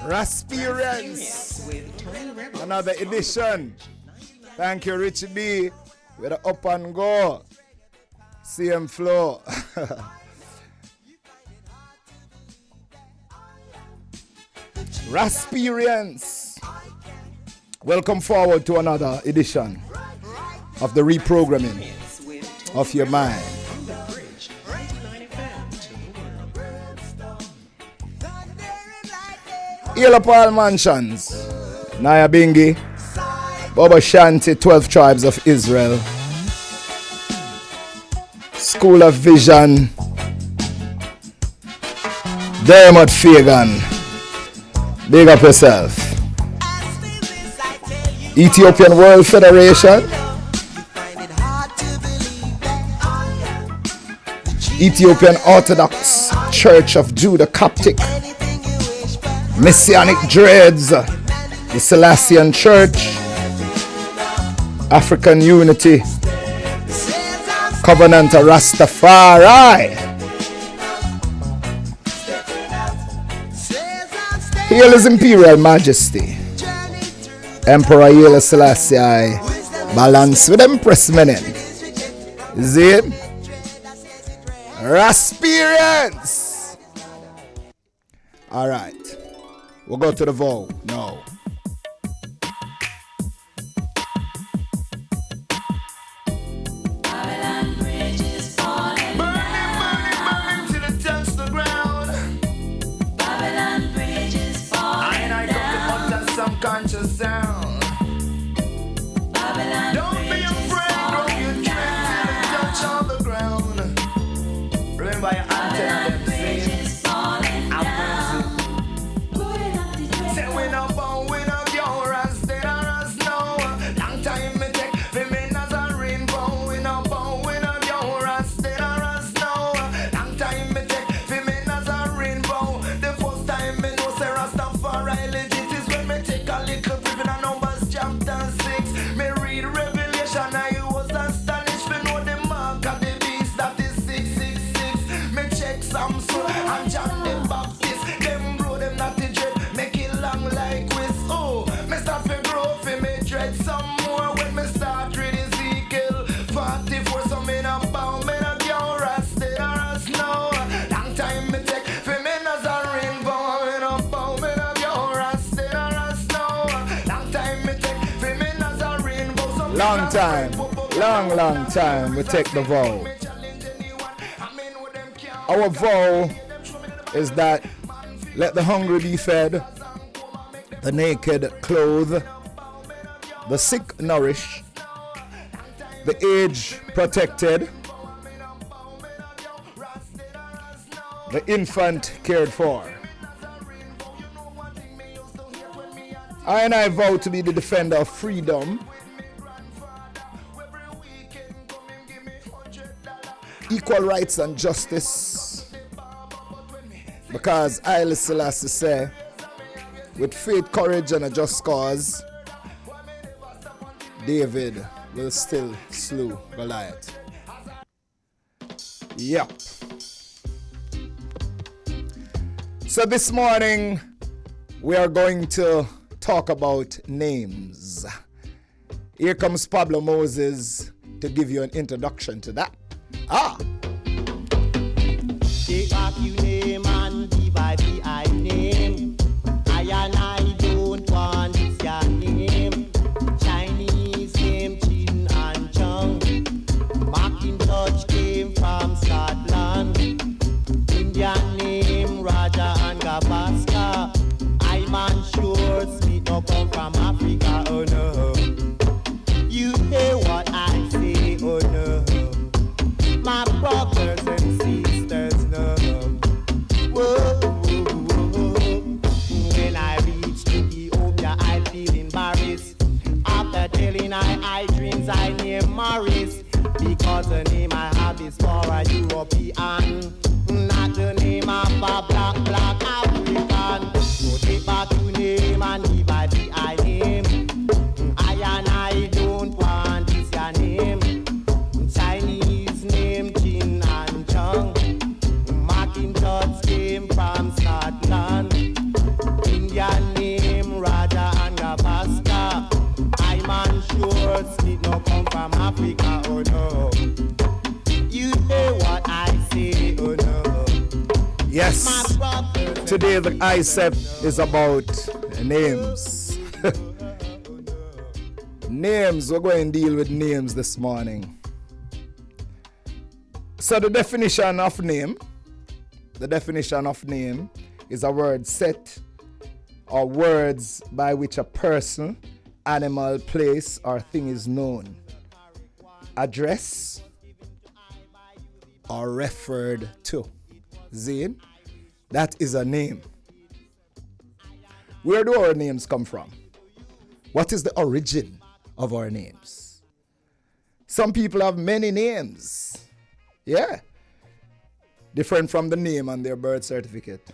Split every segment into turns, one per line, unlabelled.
Rasperience. Another edition. Thank you, Richie B. With the up and go. CM flow. Rasperience. Welcome forward to another edition of the reprogramming of your mind. Paul Mansions, Naya Bingi, Baba Shanti, 12 Tribes of Israel, School of Vision, Dermot Fagan, big up yourself, Ethiopian World Federation, Ethiopian Orthodox Church of Judah Coptic, Messianic Dreads, the Celastian Church, African Unity, Covenant of Rastafari. Hail His Imperial Majesty, Emperor Haile Selassie, balance with Empress Menen. Is it? Rasperience! Alright. We'll go to the vow now.
Babylon Bridge is falling
burning till it touches the ground.
Babylon Bridge is falling
I come to utter some conscious sound.
Babylon
Don't be afraid, don't get trapped till it touch on the ground. Remember your antenna, them saying,
long time we take the vow. Our vow is that let the hungry be fed, the naked clothed, the sick nourished, the aged protected, the infant cared for. I vow to be the defender of freedom, equal rights and justice, because Haile Selassie say, with faith, courage and a just cause, David will still slew Goliath. Yep. So this morning we are going to talk about names. Here comes Pablo Moses to give you an introduction to that.
Take back your name and give I name. I don't want this your name. Chinese name Chin and Chung. Macintosh came from Scotland. Indian name Raja and Gabaska. I'm sure Smith no come from Africa, oh no. You hear what I say, oh no. My Africa, oh no. You know what I say, oh no.
Yes.
My brothers
Today the ICEP is about names. Names. We're going to deal with names this morning. So the definition of name is a word set or words by which a person, animal, place, or thing is known, address, or referred to. Zane, that is a name. Where do our names come from? What is the origin of our names? Some people have many names. Yeah. Different from the name on their birth certificate.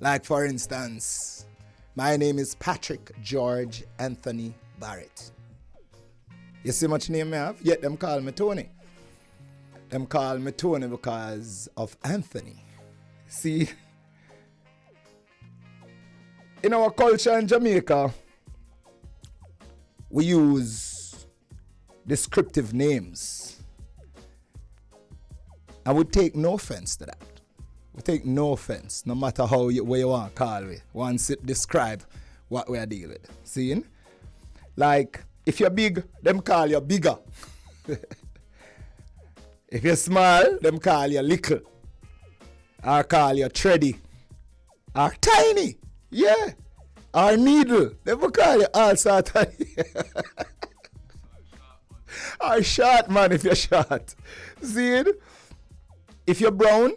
Like, for instance, my name is Patrick George Anthony Barrett. You see much name I have? Yet them call me Tony. Them call me Tony because of Anthony. See? In our culture in Jamaica, we use descriptive names. And we take no offense to that. We take no offense, no matter how where you want to call it. Once it describe what we are dealing with. See? Like, if you're big, them call you bigger. If you're small, them call you little. Or call you tready. Or tiny. Yeah. Or needle. They will call you all sorts of or short, man, if you're short. See it? If you're brown,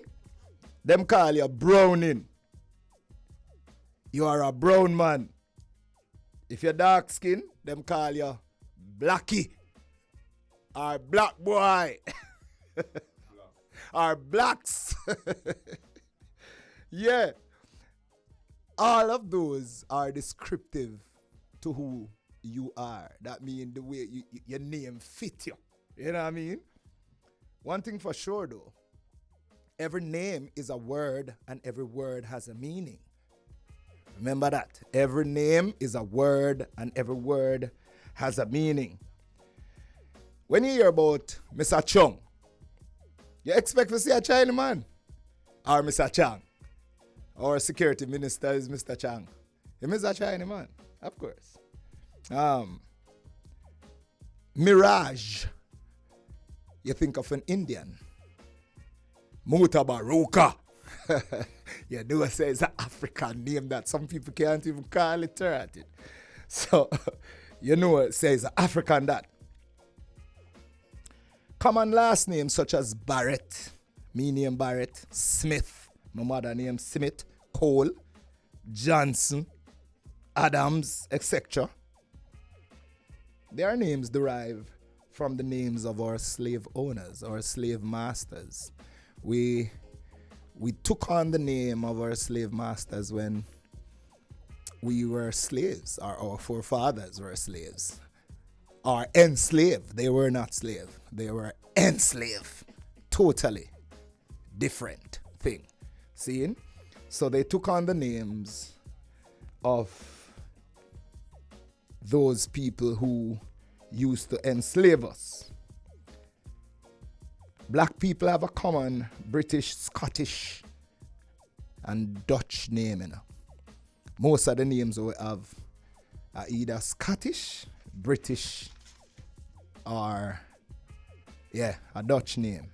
them call you browning. You are a brown man. If you're dark skin, them call you blacky. Or black boy. Or blacks. Yeah. All of those are descriptive to who you are. That means the way your name fit you. You know what I mean? One thing for sure though, every name is a word and every word has a meaning. Remember that. Every name is a word and every word has a meaning. When you hear about Mr. Chung, you expect to see a Chinese man or Mr. Chang. Our security minister is Mr. Chang. He is a Chinese man, of course. Mirage, you think of an Indian. Mutabaruka. You know, say it's an African name that some people can't even call it. So, you know, it says African that. Common last names such as Barrett, me name Barrett, Smith, my mother name Smith, Cole, Johnson, Adams, etc. Their names derive from the names of our slave owners, our slave masters. We took on the name of our slave masters when we were slaves, or our forefathers were slaves. Or enslaved. They were not slave. They were enslaved. Totally different thing. See? So they took on the names of those people who used to enslave us. Black people have a common British, Scottish, and Dutch name. You know. Most of the names we have are either Scottish, British, or a Dutch name.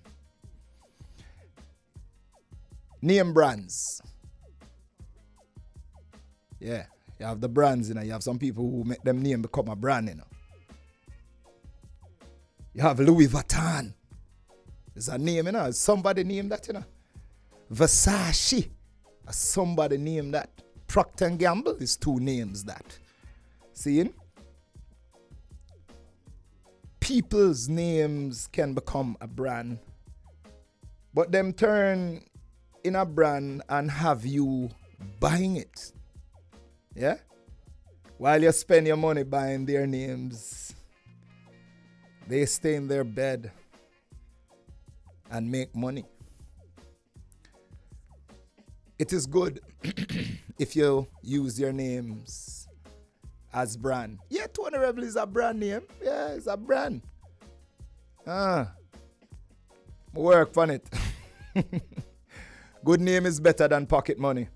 Name brands. Yeah, you have the brands, you know. You have some people who make them name become a brand, you know. You have Louis Vuitton. It's a name, you know. Somebody named that, you know. Versace. Somebody named that. Procter & Gamble is two names that. Seeing? People's names can become a brand, but them turn in a brand and have you buying it. Yeah? While you spend your money buying their names, they stay in their bed and make money. It is good if you use your names as brand. Yeah, Tony Rebel is a brand name. Yeah, it's a brand. Work on it. Good name is better than pocket money.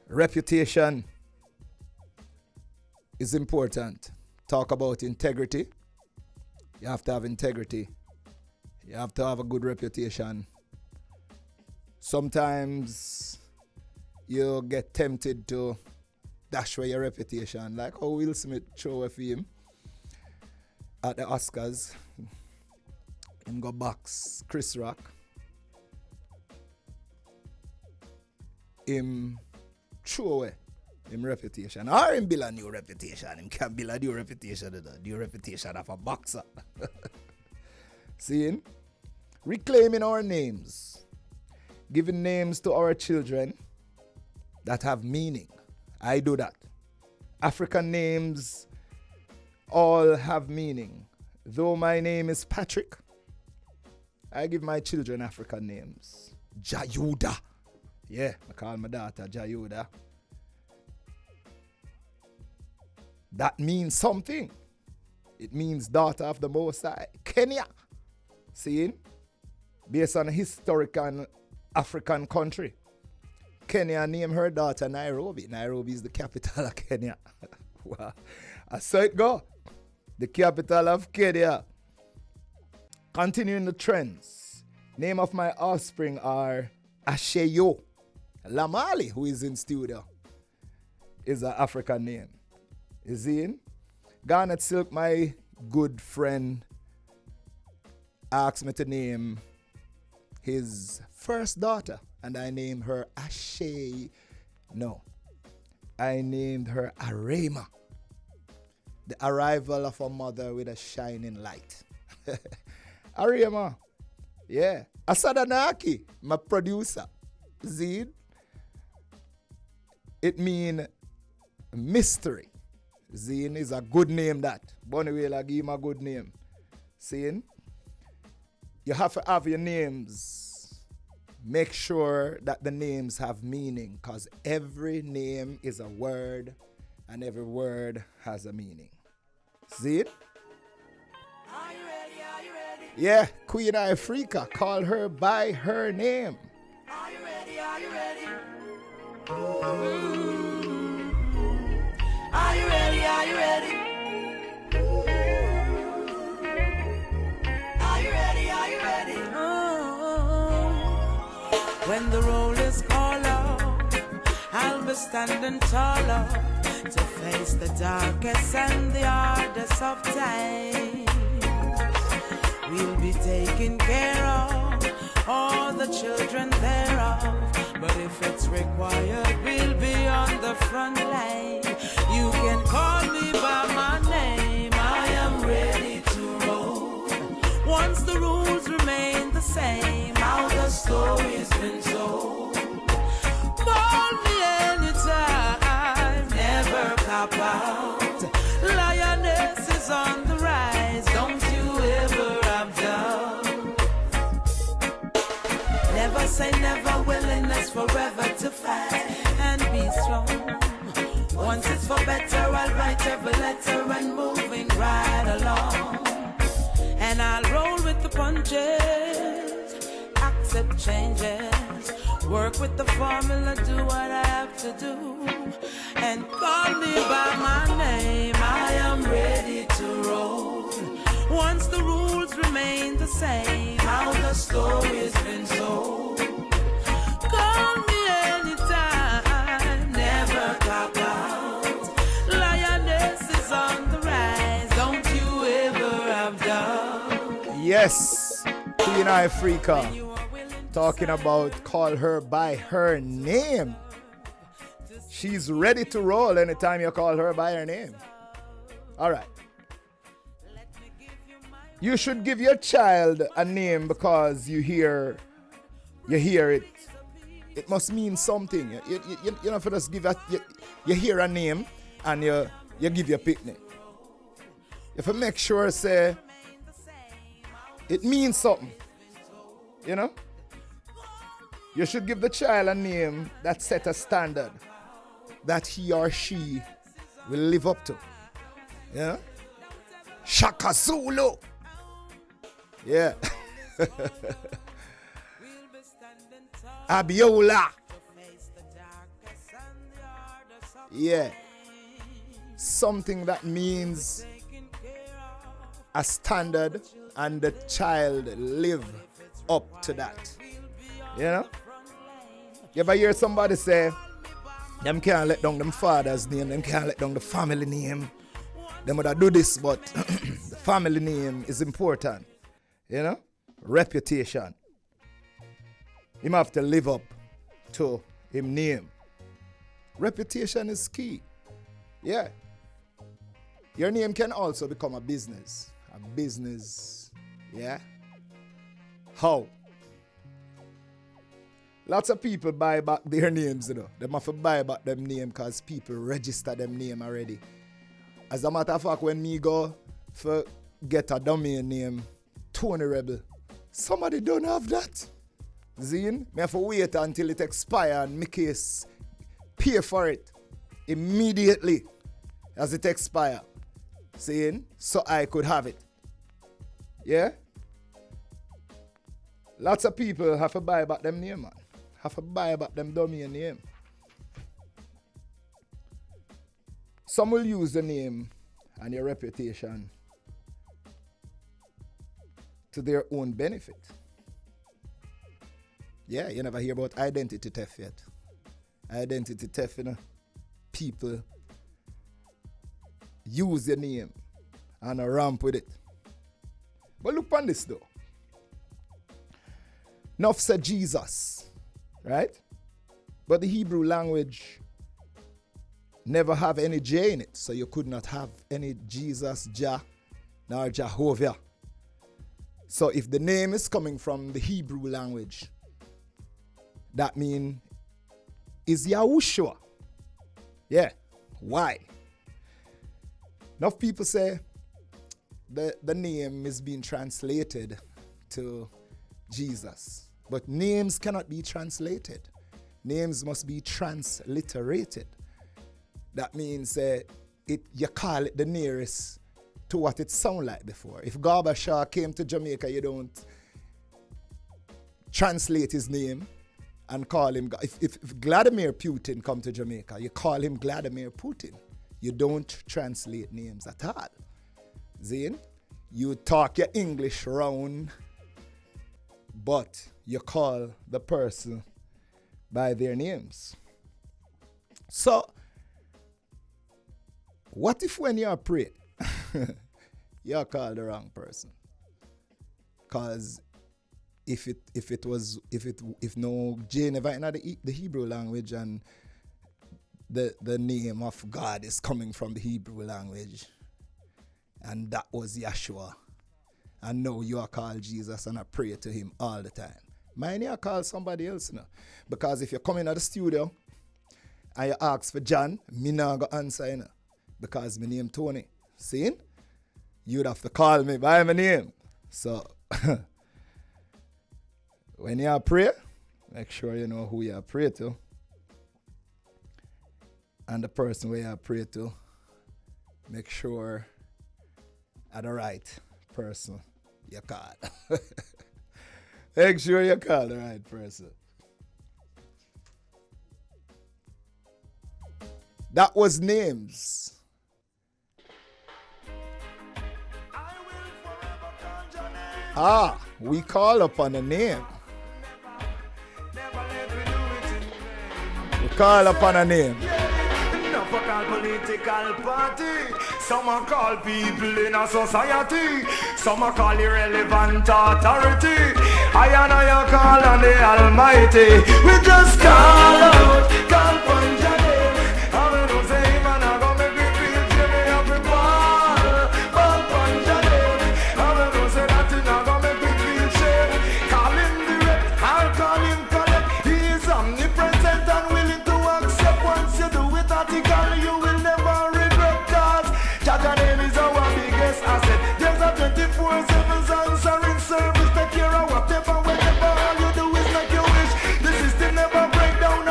Reputation is important. Talk about integrity. You have to have integrity. You have to have a good reputation. Sometimes you get tempted to dash away your reputation, like how Will Smith throw a film at the Oscars. Him go box Chris Rock. Him throw away him reputation. Or him build a new reputation. Him can build a new reputation, the new reputation of a boxer. Seeing? Reclaiming our names. Giving names to our children that have meaning. I do that. African names all have meaning. Though my name is Patrick, I give my children African names. Jayuda. Yeah, I call my daughter Jayuda. That means something. It means daughter of the Most High. Kenya. Seeing? Based on a historical African country. Kenya named her daughter Nairobi. Nairobi is the capital of Kenya. Wow. I saw it go. The capital of Kenya. Continuing the trends. Name of my offspring are Asheyo. Lamali, who is in studio, is an African name. Is he in? Garnet Silk, my good friend, asked me to name his first daughter, and I named her Ashe. No, I named her Arema. The arrival of a mother with a shining light. Arema. Yeah. Asadanaki, my producer. Zid. It means mystery. Zin is a good name that. Bonnie will give him a good name. Seeing? You have to have your names. Make sure that the names have meaning, because every name is a word and every word has a meaning. See it?
Are you ready? Are you ready?
Yeah, Queen Africa. Call her by her name.
Are you ready? Are you ready? Are you ready? Are you ready? Are you ready? Are you ready? When the roll is called out, I'll be standing taller to face the darkest and the hardest of times. We'll be taking care of all the children thereof. But if it's required, we'll be on the front line. You can call me by my name. I am ready to roll. Once the rules remain the same, how the story's been told. Call me anytime, never cop out. Lioness is on the rise, don't you ever have doubt. Never say never, willingness forever to fight and be strong. Once it's for better, I'll write every letter and moving right along. And I'll roll with the punches, accept changes, work with the formula, do what I have to do, and call me by my name. I am ready to roll. Once the rules remain the same, how the story's been told. Call me anytime, never cop out. Lioness is on the rise, don't you ever have doubt.
Yes, Queen Africa. Talking about call her by her name. She's ready to roll anytime you call her by her name. All right. You should give your child a name because you hear it. It must mean something. You know, for just give you hear a name and you give your picnic. If you make sure, say, it means something. You know? You should give the child a name that set a standard that he or she will live up to. Yeah? Shaka Zulu. Yeah. Abiola. Yeah. Something that means a standard and the child live up to that. You know? You ever hear somebody say, them can't let down them father's name, them can't let down the family name. Them would do this, but the family name is important. You know? Reputation. Him have to live up to him name. Reputation is key. Yeah. Your name can also become a business. A business. Yeah. How? Lots of people buy back their names, you know. They have to buy back them name because people register them name already. As a matter of fact, when me go for get a domain name, Tony Rebel, somebody don't have that. Zine, me have to wait until it expire and make us pay for it immediately as it expire. Seeing, so I could have it. Yeah? Lots of people have to buy back them name, man. Have to buy back them domain name. Some will use the name and your reputation to their own benefit. Yeah, you never hear about identity theft yet. Identity theft, you know. People use your name and ramp with it. But look on this though. Enough said Jesus, right? But the Hebrew language never have any J in it, so you could not have any Jesus, Jah, nor Jehovah. So if the name is coming from the Hebrew language, that means is Yahushua. Yeah. Why? Enough people say the name is being translated to Jesus. But names cannot be translated. Names must be transliterated. That means you call it the nearest to what it sounded like before. If Gorbachev came to Jamaica, you don't translate his name and call him. If Vladimir Putin come to Jamaica, you call him Vladimir Putin. You don't translate names at all. Zane, you talk your English round, but you call the person by their names. So, what if when you pray, you call the wrong person? Because if no J never in the Hebrew language and the name of God is coming from the Hebrew language, and that was Yeshua, and now you are called Jesus and I pray to him all the time. Mine you call somebody else now. Because if you come in at the studio and you ask for John, me not go answer you know, because my name Tony. See? You'd have to call me by my name. So when you pray, make sure you know who you pray to. And the person where you pray to, make sure are the right person you call. Make sure you call the right person. That was names. We call upon a name. We call upon a name.
Political party. Some are call people in a society. Some are call irrelevant authority. I and I call on the Almighty. We just call out, call upon your name. I mean, don't say, man, I'm gonna make me feel Jimmy every ball. Call upon your name. I mean, don't say that thing, I'm gonna make me feel shame. Call him direct, I'll call him collect. He is omnipresent and willing to accept. Once you do it, article, you will never regret. Cause Jaja name is our biggest asset. There's a 24/7 answering service. Take care of whatever, whenever. All you do is make your wish. The system never break down.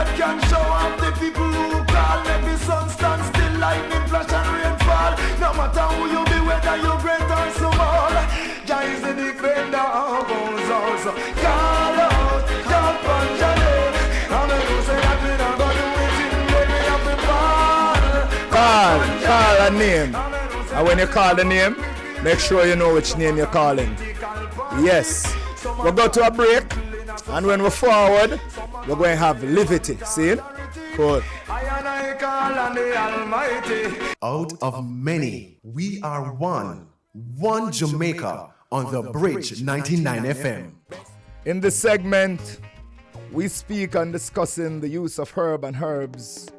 God can show up the people who call. Make the sun stand still, lightning flash and rainfall. No matter who you be, whether you great or small, Jah is the defender of our souls. Call out, call upon Jah name. And I know say that we not gonna do it in vain. We have to
Call a name. And when you call the name, make sure you know which name you're calling. Yes. We'll go to a break. And when we're forward, we're going to have liberty. See it? Cool.
Out of many, we are one. One Jamaica on the Bridge 99 FM.
In this segment, we speak on discussing the use of herb and herbs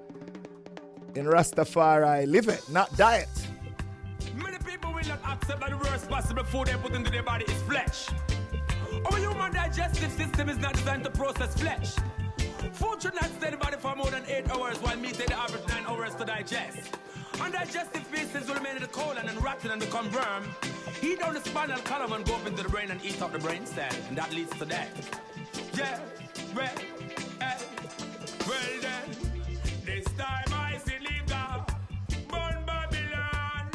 in Rastafari living, not diet.
Many people will not accept that the worst possible food they put into their body is flesh. Our human digestive system is not designed to process flesh. Food should not stay in the body for more than 8 hours, while meat takes the average 9 hours to digest. Undigested pieces will remain in the colon and rotten and become worm. Eat down the spinal column and go up into the brain and eat up the brain cell, and that leads to death. Yeah, well then, this time I see Liga, burn Babylon.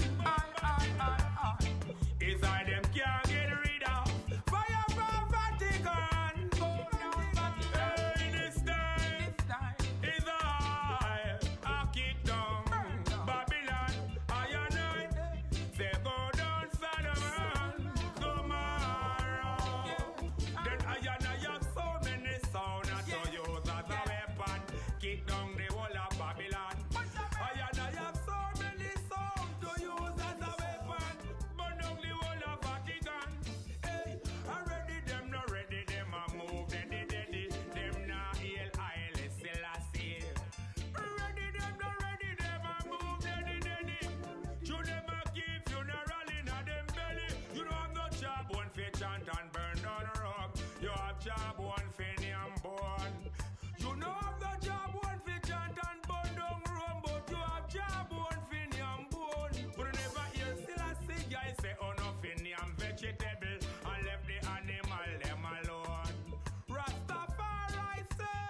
It's I them can't get rid of. Fire from Vatican. Hey, this time is I kick down Babylon. I and I say go down Sodom and Gomorrah. Then I and I have so many sound to use as a weapon. Kick down the whole of Babylon. I and I have so many sound to use as a weapon. Burn down the whole of Vatican. Hey, already them not ready, them a move deady. Them not heal Haile Selassie. Ready, them not ready, them a move deady. You never keep funeral in a them belly. You don't have no job one for chant and burn down the rock. You have job one for name born. You know have no job one for chant and burn down Rome, but you have job one for name born. But you never hear Selassie guys say oh no for name vegetable and left the animal them alone. Rastafari say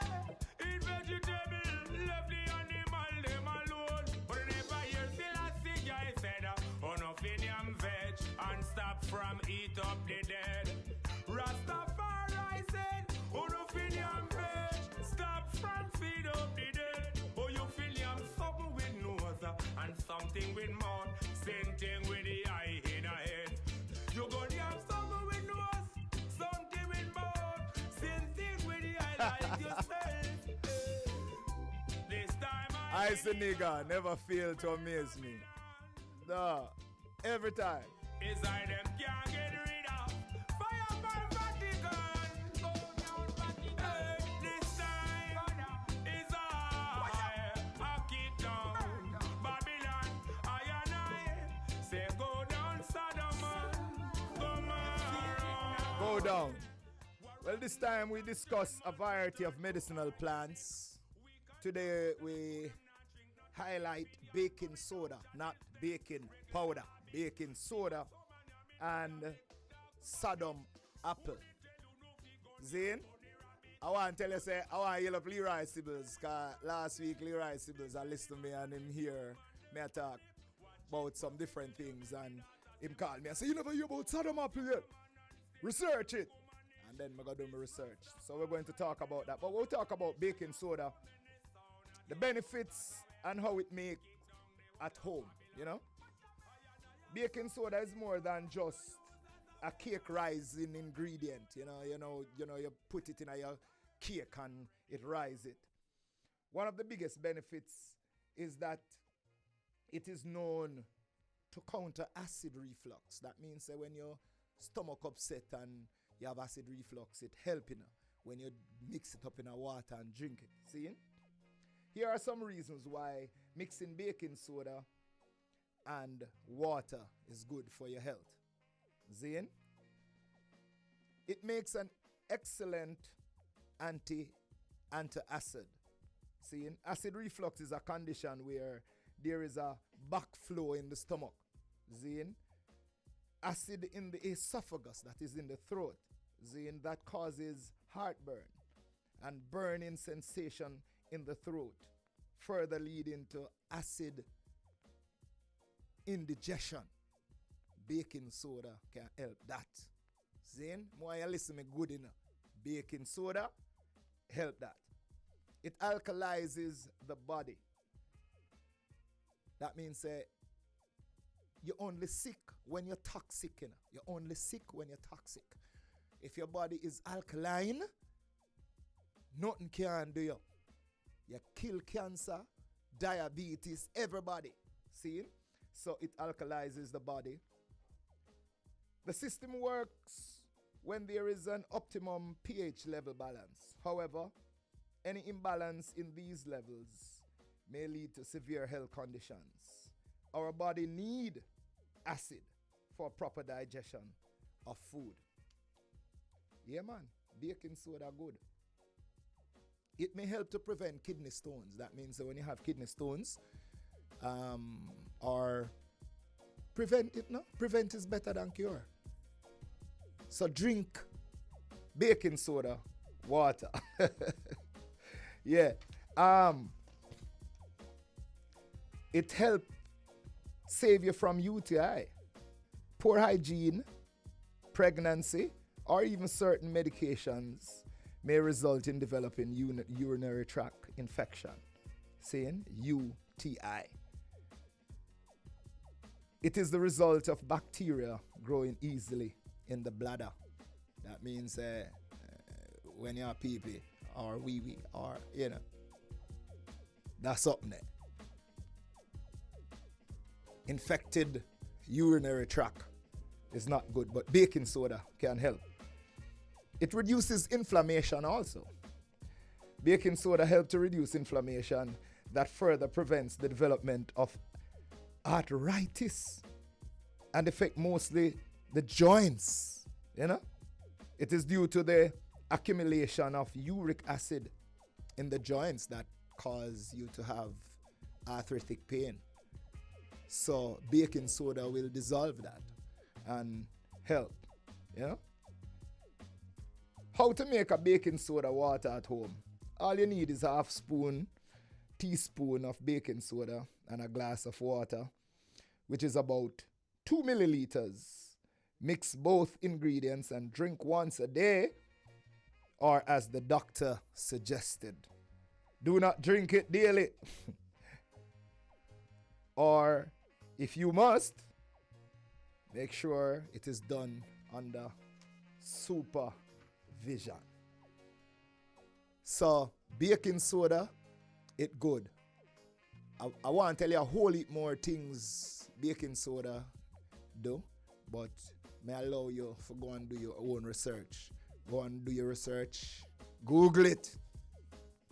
eat vegetable, left the animal them alone. But you never hear Selassie guys say oh no for name veg and stop from eat up the dead. Rastafari said oh no for name veg, stop from feed up the dead. Oh you feel yam something with nose and something with mouth, same thing with the eye in a head. You go yam something with nose, something with mouth, same thing with the eye like yourself. This time
I say nigga, never fail to amaze me. No, every time.
is I them can't get rid of. Fire from Vatican. Go down Vatican. Hey, this time is I kick down Babylon. I and I say go down Sodom and Gomorrah.
Go down. Well, this time we discuss a variety of medicinal plants. Today we highlight baking soda, not baking powder, baking soda and Sodom apple. Zane, I want to tell you, say, I want to yell up Leroy Sibbles, because last week Leroy Sibbles, I listened to me and him hear me talk about some different things, and him called me and say, you never hear about Sodom apple yet? Research it. And then I'm going to do my research. So we're going to talk about that. But we'll talk about baking soda, the benefits and how it make at home, you know? Baking soda is more than just a cake rising ingredient, you put it in your cake and it rise it. One of the biggest benefits is that it is known to counter acid reflux. That means that when your stomach upset and you have acid reflux, it helps when you mix it up in a water and drink it. See? Here are some reasons why mixing baking soda and water is good for your health. Zane, it makes an excellent antacid. See, acid reflux is a condition where there is a backflow in the stomach. Zane, acid in the esophagus, that is in the throat. Zane, that causes heartburn and burning sensation in the throat, further leading to acid indigestion. Baking soda can help that. Zane, more you listen me good enough. Baking soda help that. It alkalizes the body. That means you're only sick when you're toxic. You're only sick when you're toxic. If your body is alkaline, nothing can do you. You kill cancer, diabetes, everybody. See? So it alkalizes the body. The system works when there is an optimum pH level balance. However, any imbalance in these levels may lead to severe health conditions. Our body needs acid for proper digestion of food. Yeah, man, baking soda good. It may help to prevent kidney stones. That means that when you have kidney stones, or prevent it, no? Prevent is better than cure. So drink baking soda, water. Yeah. It helps save you from UTI, poor hygiene, pregnancy, or even certain medications may result in developing urinary tract infection, saying UTI. It is the result of bacteria growing easily in the bladder. That means when you're pee-pee or wee-wee or, that's something there. Infected urinary tract is not good, but baking soda can help. It reduces inflammation also. Baking soda helps to reduce inflammation that further prevents the development of arthritis and affect mostly the joints. It is due to the accumulation of uric acid in the joints that cause you to have arthritic pain. So baking soda will dissolve that and help. How to make a baking soda water at home? All you need is a teaspoon of baking soda and a glass of water, which is about 2 milliliters. Mix both ingredients and drink once a day, or as the doctor suggested. Do not drink it daily. Or if you must, make sure it is done under supervision. So baking soda, it good. I want to tell you a whole heap more things baking soda do, but may I allow you to go and do your own research. Go and do your research, Google it,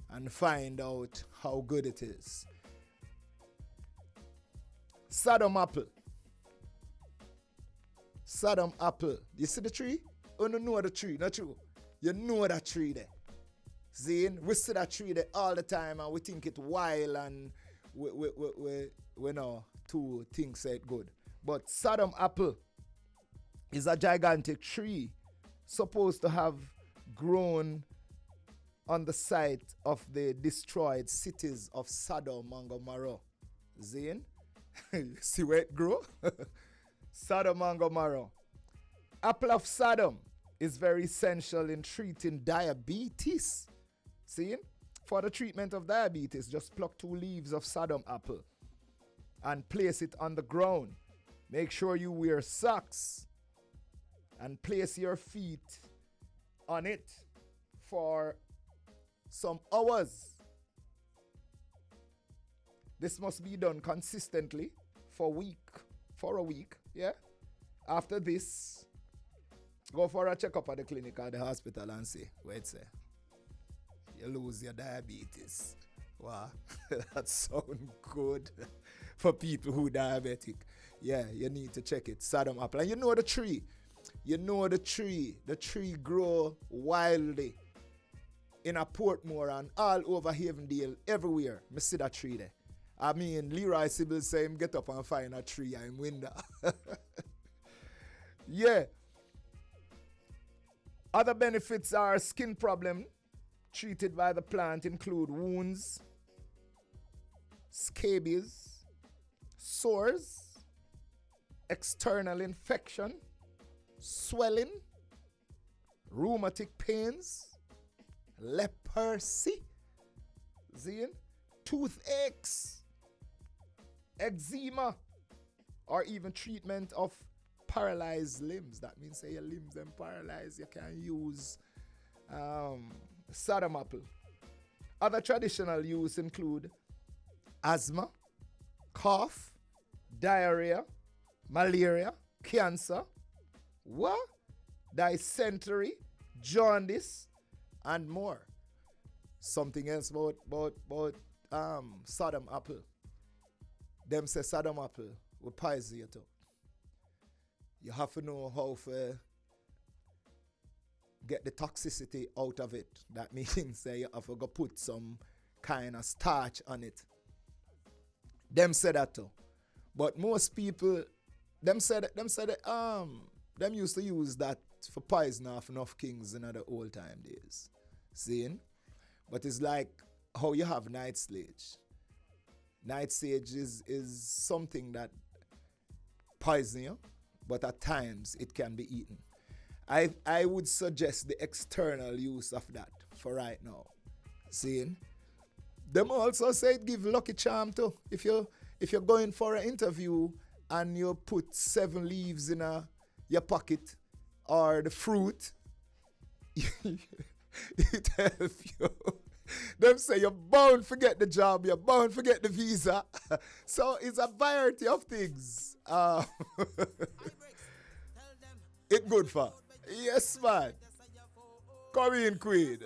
and find out how good it is. Sodom apple. Sodom apple. You see the tree? Oh, no, know the tree, not true. You know that tree there. See, we see that tree there all the time and we think it wild and we know two things say it good. But Sodom apple is a gigantic tree supposed to have grown on the site of the destroyed cities of Sodom and Gomorrah. Zane? See where it grow? Sodom and Gomorrah. Apple of Sodom is very essential in treating diabetes. See? For the treatment of diabetes, just pluck 2 leaves of Sodom apple and place it on the ground. Make sure you wear socks and place your feet on it for some hours. This must be done consistently for a week, yeah? After this, go for a checkup at the clinic or the hospital and see where it's at. You lose your diabetes. Wow, that sounds good for people who diabetic. Yeah, you need to check it. Sodom apple. And you know the tree. The tree grow wildly in a Portmore and all over Havendale, everywhere. Me see that tree there. I mean, Leroy Sybil say him get up and find a tree in window. Yeah. Other benefits are skin problem treated by the plant include wounds, scabies, sores, external infection, swelling, rheumatic pains, leprosy, toothaches, eczema, or even treatment of paralyzed limbs. That means say your limbs them paralyzed, you can use Sodom apple. Other traditional use include asthma, cough, diarrhea, malaria, cancer, dysentery, jaundice, and more. Something else about Sodom apple. Them say Sodom apple will poison you too. You have to know how to get the toxicity out of it. That means you have to go put some kind of starch on it. Them say that too. But most people, them used to use that for poison off enough kings in the old time days. Seeing? But it's like how you have night sage. Night sage is something that poison you, but at times it can be eaten. I would suggest the external use of that for right now. Seeing? Them also say it give lucky charm too. If you're going for an interview and you put 7 leaves in your pocket or the fruit, it helps you. Them say you're bound to get the job, you're bound to get the visa. So it's a variety of things. It good for. Yes, man. Come in, Queen.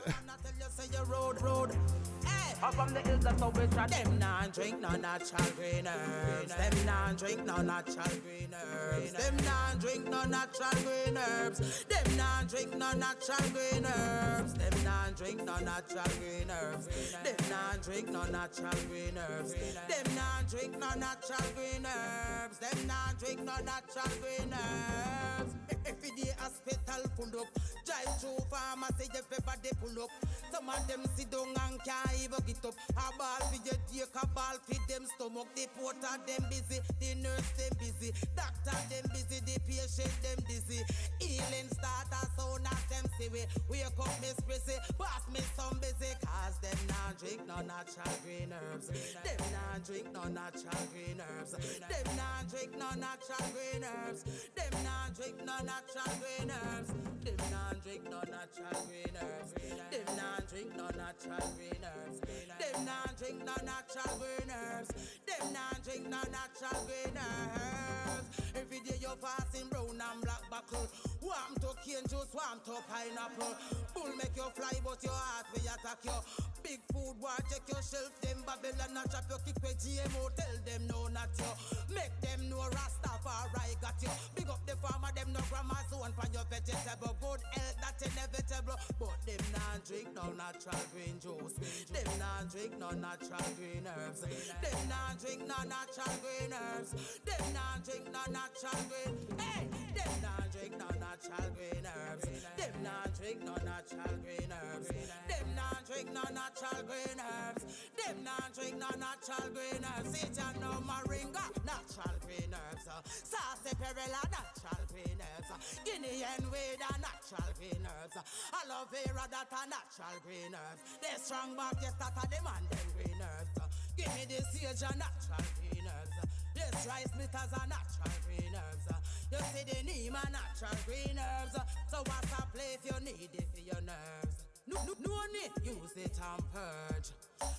Up from the hills that's always try. Them non drink no natural green herbs. Them non drink no natural green herbs. Them non drink no natural green herbs. Them non drink no natural green herbs. Them non drink no natural green herbs. Them non drink no natural green herbs. Them non drink no natural green herbs. Them non drink no natural green herbs. Every day hospital full up. Drive through pharmacy everybody pull up. Some of them sit down and can't even get up. A ball for your dick, a ball for them stomach. The porter them busy, the nurse them busy, doctor them busy, the patient them dizzy. Healing starter soon as them see we. Wake up Miss Prissy, boss me some busy. Cause them not drink no natural green herbs. Them not drink no natural green herbs. Them not drink no natural green herbs. Them not drink no natural green herbs. Them not drink no natural green herbs. Them not drink no natural green herbs. Them not drink no natural green herbs. Them not drink no natural green herbs. Every day you're passing brown and black buckle. Warm to cane juice, warm to pineapple. Bull make you fly, but your heart will attack you. Big food war, check your shelf. Them Babylon not trap you, kick with GMO. Tell them no, not you. Make them know Rastafari got you. Big up the farmer, them no grandma's zone for your vegetable. Good health, that's inevitable. But them not drink no natural green juice. Them not drink no natural green herbs. Them not drink no natural green herbs. Them not drink no natural green. Hey, them not drink no natural green herbs. Them not drink no natural green herbs. Them not drink no natural green herbs. Them not drink no natural green herbs. Satan no moringa, natural green herbs. Saucy perilla, natural green herbs. Guinean weed, natural green herbs. Aloe vera, that a natural green herbs. They strong back, yes, that a demand them green herbs. Give me the sage, a natural green herbs. This rice bitters are natural green herbs. You see the neem, a natural green herbs. So what's a play if you need it for your nerves? No need, use it and purge.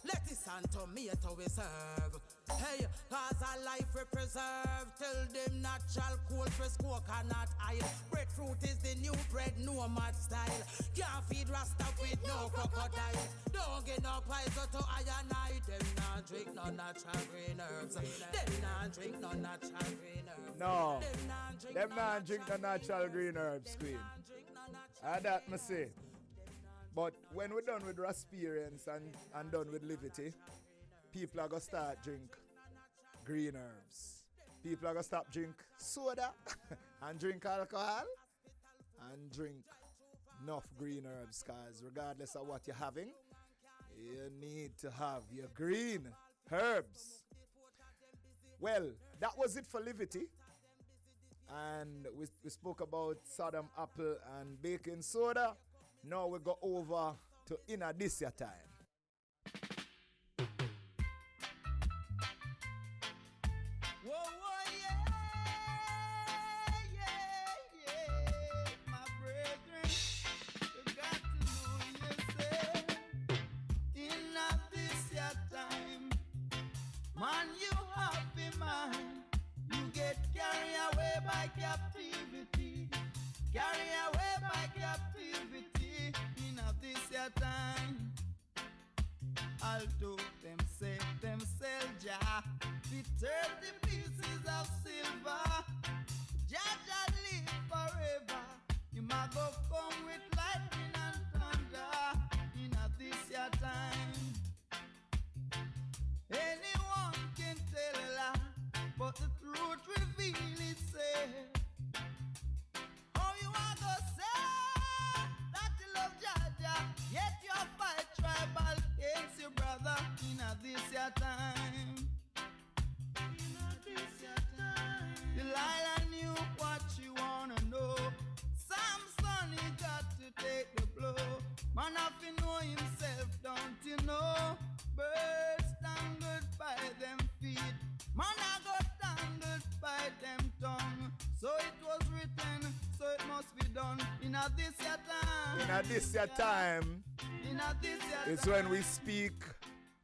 Lettuce and tomato we serve. Hey, cause our life we preserve. Tell them natural cold press coconut oil. Breadfruit is the new bread, no mad style. Can't feed Rasta with no crocodile. Don't get no poison to iron. Them not drink no natural green herbs. Them not drink no natural green herbs.
No, them not drink no natural green herbs, Queen. That me say. But when we're done with Rasperience and done with Livity, people are going to start drink green herbs. People are going to stop drink soda and drink alcohol and drink enough green herbs, because regardless of what you're having, you need to have your green herbs. Well, that was it for Livity. And we spoke about Sodom apple and baking soda. Now we go over to Inna This Ya Time.
Whoa, whoa, yeah, yeah, yeah, my brethren, you got to know yourself. In this your time, man, you have in mind, you get carried away by captivity, carried away by captivity. In this your time, although them say themselves, Jah, with 30 pieces of silver, Jah Jah live forever. You might go come with lightning and thunder. In this your time, anyone can tell a lie, but the truth reveal itself. How you are gonna say that you love Jah Jah, yet you fight tribal against your brother? In this your time, Delilah knew what she wanna know. Samson, he got to take the blow. Man have to know himself, don't you know? Birds tangled by them feet, man I got tangled by them tongue. So it was written, so it must be done. In this your time,
Inna This Ya Time
in this your
is when we speak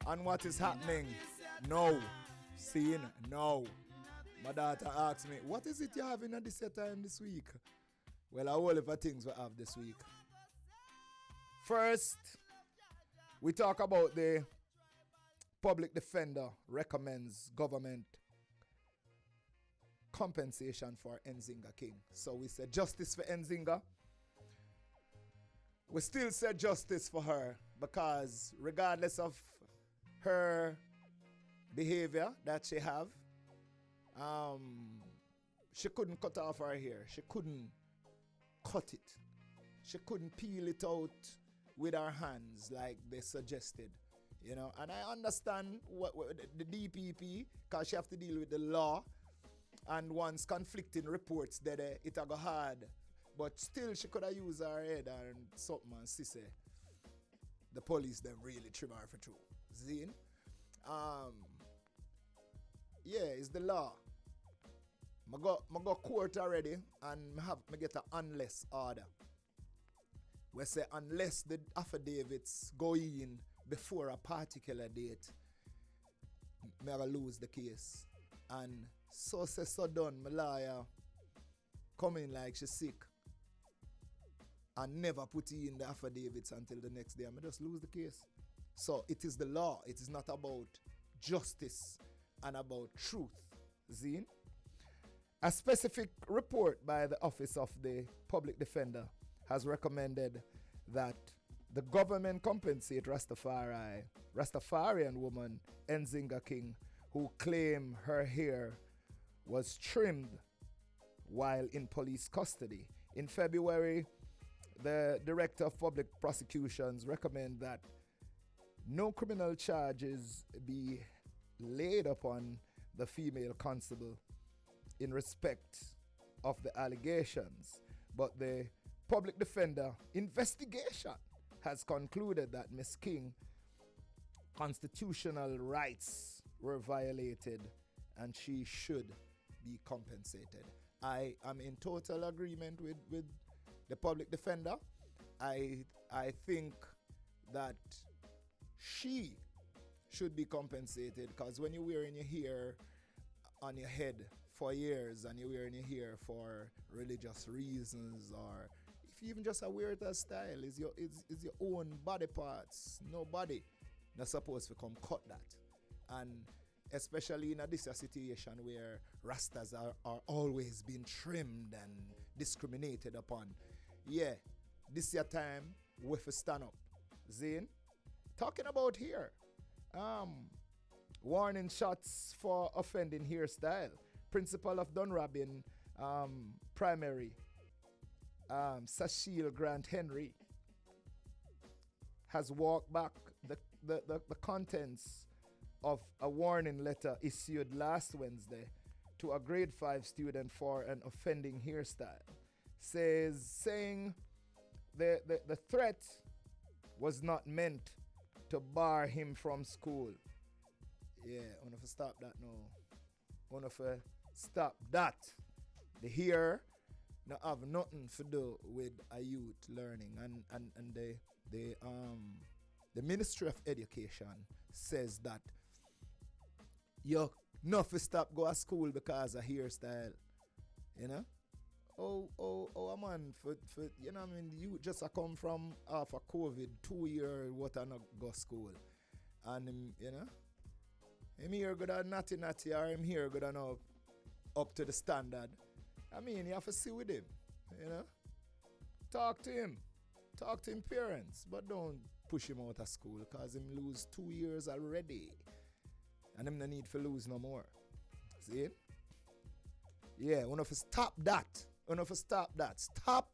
on what is happening now. Seeing now. My daughter asked me, what is it you have in this your time this week? Well, a whole lot of things we have this week. First, we talk about the public defender recommends government compensation for Nzinga King. So we said justice for Nzinga. We still said justice for her because regardless of her behavior that she have, she couldn't cut off her hair. She couldn't cut it. She couldn't peel it out with her hands like they suggested. You know, and I understand what the DPP, because she have to deal with the law, and once conflicting reports that it go hard, but still she could have used her head and something and see the police them really trim her for true. Zine? Yeah, it's the law. I go court already and I get an unless order. We say unless the affidavits go in before a particular date, I lose the case. And so say so done, my lawyer come in like she's sick and never put in the affidavits until the next day. I just lose the case. So it is the law. It is not about justice and about truth. Zine? A specific report by the Office of the Public Defender has recommended that the government compensate Rastafarian woman Nzinga King, who claimed her hair was trimmed while in police custody. In February, the Director of Public Prosecutions recommended that no criminal charges be laid upon the female constable in respect of the allegations, but the public defender investigation has concluded that Ms. King's constitutional rights were violated and she should be compensated. I am in total agreement with the public defender. I think that she should be compensated, because when you're wearing your hair on your head for years and you're wearing your hair for religious reasons, or if you even just wear it as style, is your own body parts. Nobody not supposed to come cut that. And especially in this situation where Rastas are always being trimmed and discriminated upon. Yeah, this your time we have to stand up. Zane, talking about here. Warning shots for offending hairstyle. Principal of Dunrabin Primary Cecile Grant Henry has walked back the contents of a warning letter issued last Wednesday to a grade 5 student for an offending hairstyle. Saying the threat was not meant to bar him from school. Yeah, I want to stop that now. I want to stop that. The hair not have nothing to do with a youth learning, and the Ministry of Education says that you not to stop go to school because of hairstyle, you know. Oh, man, for you know, I mean, you just come from after COVID 2 years what I not go school, and you know, him here good at natty, or him here good enough up to the standard. I mean, you have to see with him, you know. Talk to him parents, but don't push him out of school because him lose 2 years already, and him no need for lose no more. See? Yeah, one of us stop that. Stop.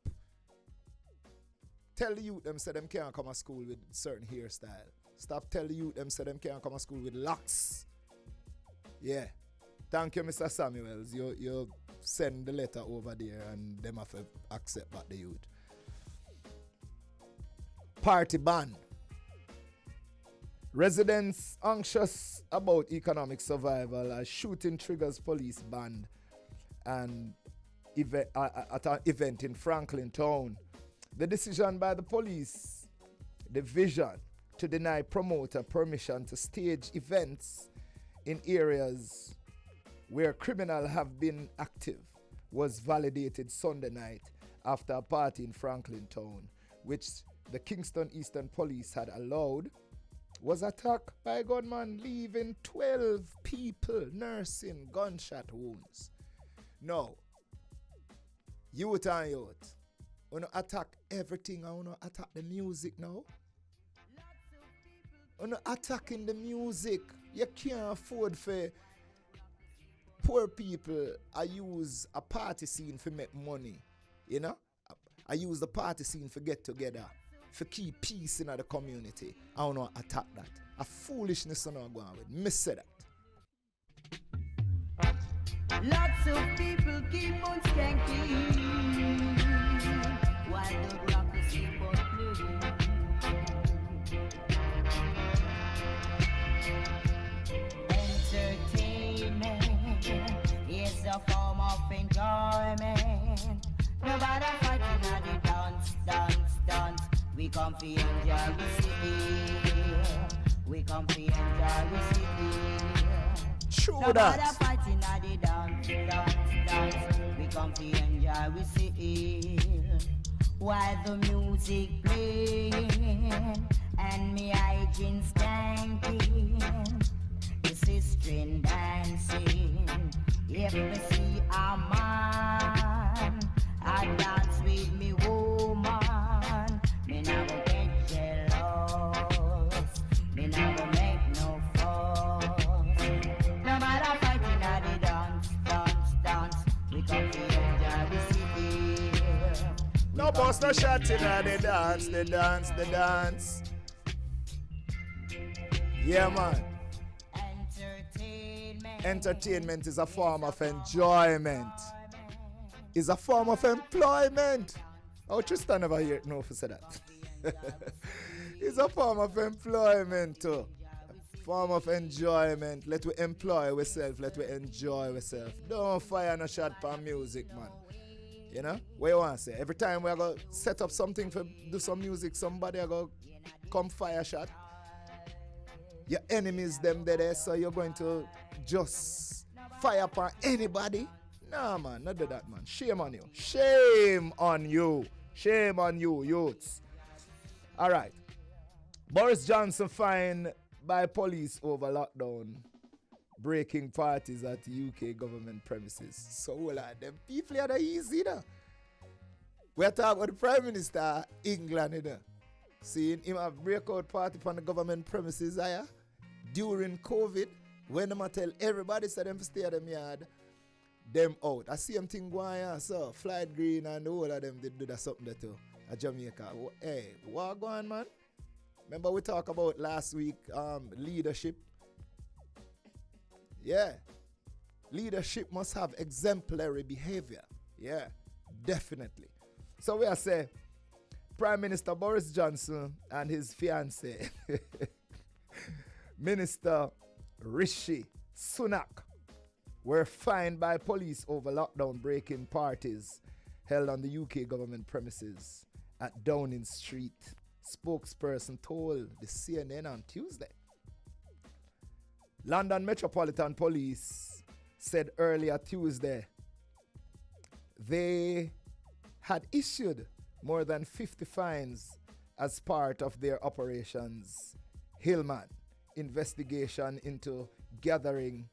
Tell the youth them say them can't come to school with certain hairstyle. Stop tell the youth them say them can't come to school with locks. Yeah. Thank you, Mr. Samuels. You send the letter over there and them have to accept back the youth. Party ban. Residents anxious about economic survival as shooting triggers police banned and at an event in Franklin Town. The decision by the police division to deny promoter permission to stage events in areas where criminals have been active was validated Sunday night after a party in Franklin Town, which the Kingston Eastern Police had allowed, was attacked by a gunman, leaving 12 people nursing gunshot wounds. No. Youth and youth. We don't attack everything. I want to attack the music now. We're not attacking the music. You can't afford for poor people. I use a party scene for make money. You know? I use the party scene for get together. For keep peace in the community. I want to attack that. A foolishness I'm not going with. Me say that.
Lots of people keep on skanking while the rock is keep on playing. Entertainment is a form of enjoyment. Nobody fighting at the dance. We come to enjoy the city. We come to enjoy the city.
True
Nobody
that.
fighting at the dance. We come to enjoy, we see while the music playing and me hygiene skanking. The sister dancing. If me see a man, I dance with me woman. Me never get jealous. Me never make no fuss. No matter fighting at the dance. We come to enjoy the city.
No boss, no shouting at the dance. Yeah, man. Entertainment is a form of enjoyment. Is a form of employment. Oh, Tristan never hear it. No, for say that. It's a form of employment too. Form of enjoyment. Let we employ ourselves. Let we enjoy ourselves. Don't fire no shot for music, man. You know? What you want to say? Every time we go set up something for do some music, somebody go come fire shot. Your enemies them there, so you're going to just fire upon anybody? Nah, man, not do that, man. Shame on you. Shame on you. Shame on you, youths. All right. Boris Johnson fined by police over lockdown, breaking parties at UK government premises. So, like, them people are easy, you know. We're talking about the Prime Minister England, you know. Seeing him have breakout party on the government premises during COVID, when them tell everybody said them to stay at them yard. them out. I see them thing going on, so Flight Green and all of them did do that something there too at Jamaica. Hey, what going, man? Remember we talked about last week leadership? Yeah. Leadership must have exemplary behavior. Yeah, definitely. So we are say Prime Minister Boris Johnson and his fiancée, Minister Rishi Sunak, were fined by police over lockdown break-in parties held on the UK government premises at Downing Street. Spokesperson told the CNN on Tuesday. London Metropolitan Police said earlier Tuesday they had issued more than 50 fines as part of their operations Hillman investigation into gathering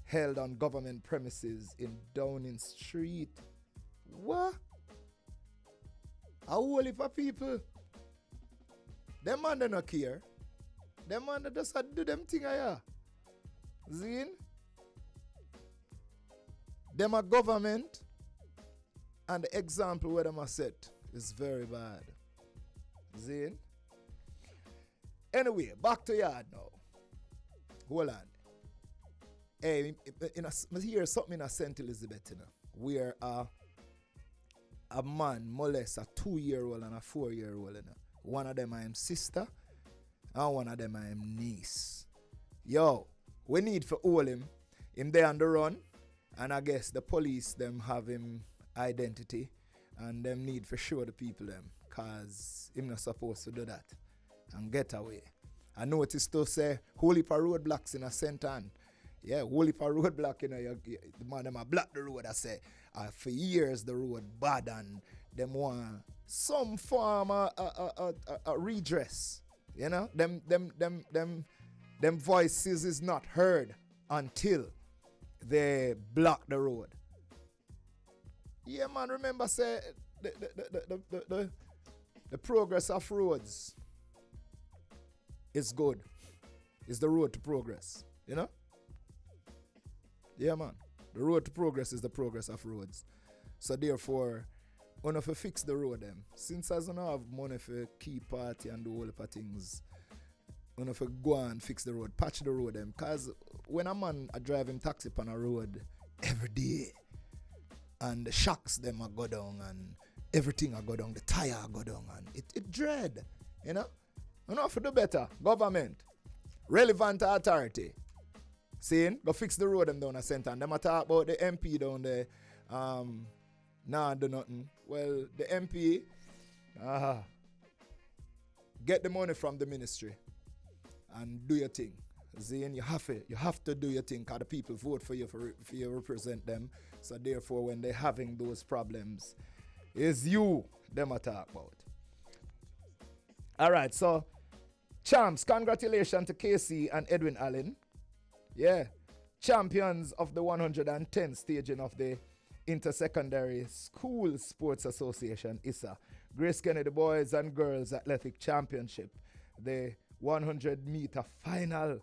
held on government premises in Downing Street. What? A whole heap of people. Them man they not care. Them man they just do them thing here. Zin? Them a government and the example where them are set is very bad. Zin? Anyway, back to yard now. Hold on. Hey, I hear something in a St. Elizabeth, you know, where a man molests a 2-year-old and a 4-year-old, you know. One of them I am sister and one of them I am niece. Yo, we need to hold him. Him there on the run, and I guess the police them have him identity and them need for show the people them, cause him not supposed to do that and get away. I noticed to say whole heap of roadblocks in a St. Anne. Yeah, whole heap of roadblock, you know, the man them a block the road. I say for years the road bad and them want some form of a redress. You know, them voices is not heard until they block the road. Yeah, man, remember say the progress of roads is good. It's the road to progress, you know? Yeah, man. The road to progress is the progress of roads. So therefore, when if you fix the road them, since I don't have money for key party and do all the things, when if you go and fix the road, patch the road them, cause when a man a driving taxi on a road every day, and the shocks them a go down and everything a go down, the tire a go down and it dread, you know? You know, for do better, government, relevant authority, saying go fix the road them down a center, and them a talk about the MP down there, nah do nothing. Well, the MP, get the money from the ministry and do your thing. Zane, you have to do your thing, because the people vote for you for you represent them. So therefore, when they're having those problems, it's you them a talk about. All right, so champs, congratulations to Casey and Edwin Allen. Yeah, champions of the 110th staging of the Intersecondary School Sports Association, ISA, Grace Kennedy Boys and Girls Athletic Championship. The 100-meter final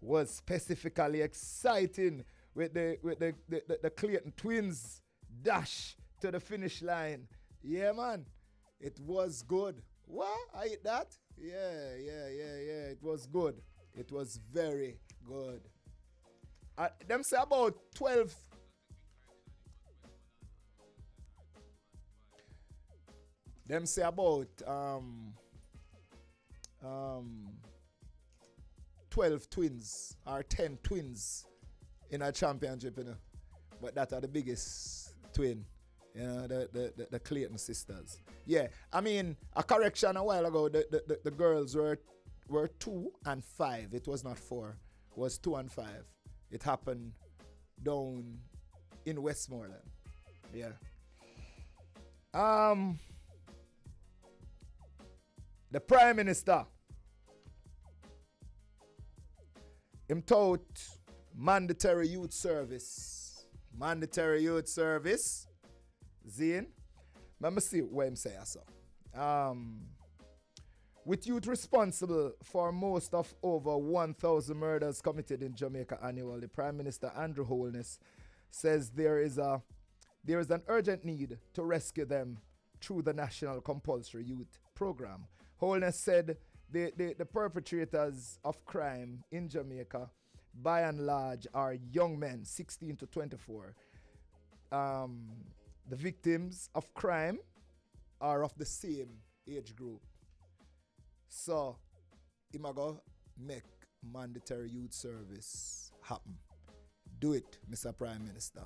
was specifically exciting with the Clayton twins dash to the finish line. Yeah, man, it was good. What? I hit that? Yeah. It was good. It was very good. Them say about 12. Them say about 12 twins or 10 twins in a championship, you know. But that are the biggest twin, you know, the Clayton sisters. Yeah, I mean, a correction a while ago, the girls were 2 and 5. It was not 4. It was 2 and 5. It happened down in Westmoreland. Yeah. The Prime Minister, him taught mandatory youth service. Mandatory youth service. Zane. Let me see what him say also. With youth responsible for most of over 1,000 murders committed in Jamaica annually, Prime Minister Andrew Holness says there is an urgent need to rescue them through the National Compulsory Youth Program. Holness said the perpetrators of crime in Jamaica, by and large, are young men, 16 to 24. The victims of crime are of the same age group. So, imago make mandatory youth service happen. Do it, Mr. Prime Minister.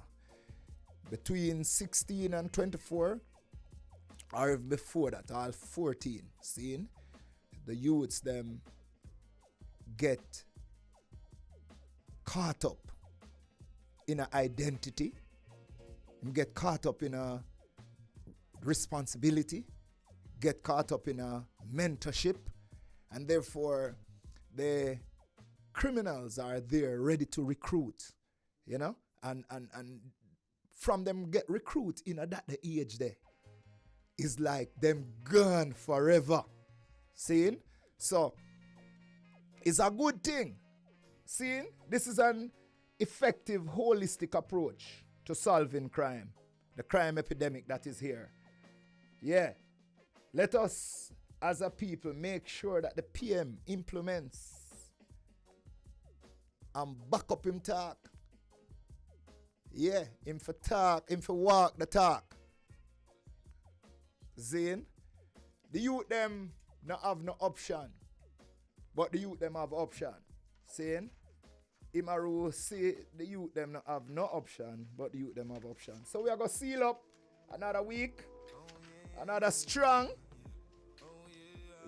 Between 16 and 24, or before that, all 14, seeing the youths them get caught up in an identity, get caught up in a responsibility, get caught up in a mentorship, and therefore the criminals are there ready to recruit, you know, and from them get recruit in at that the age there is like them gone forever. Seeing? So it's a good thing. Seeing? This is an effective, holistic approach to solving crime, the crime epidemic that is here. Yeah. Let us, as a people, make sure that the PM implements and back up him talk. Yeah, him for talk, him for walk the talk. Zane, the youth them not have no option, but the youth them have option. Saying, Imaru say the youth them not have no option, but the youth them have option. So we are going to seal up another week, another strong.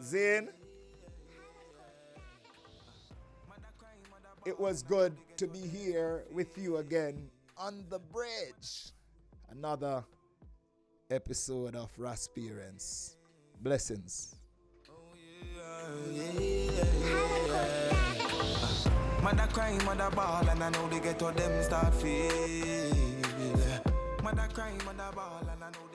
Zane, it was good to be here with you again on the bridge. Another episode of Rasperience. Blessings.
Mother cry, mother ball, and I know they get all them start feel. Mother cry, mother ball, and I know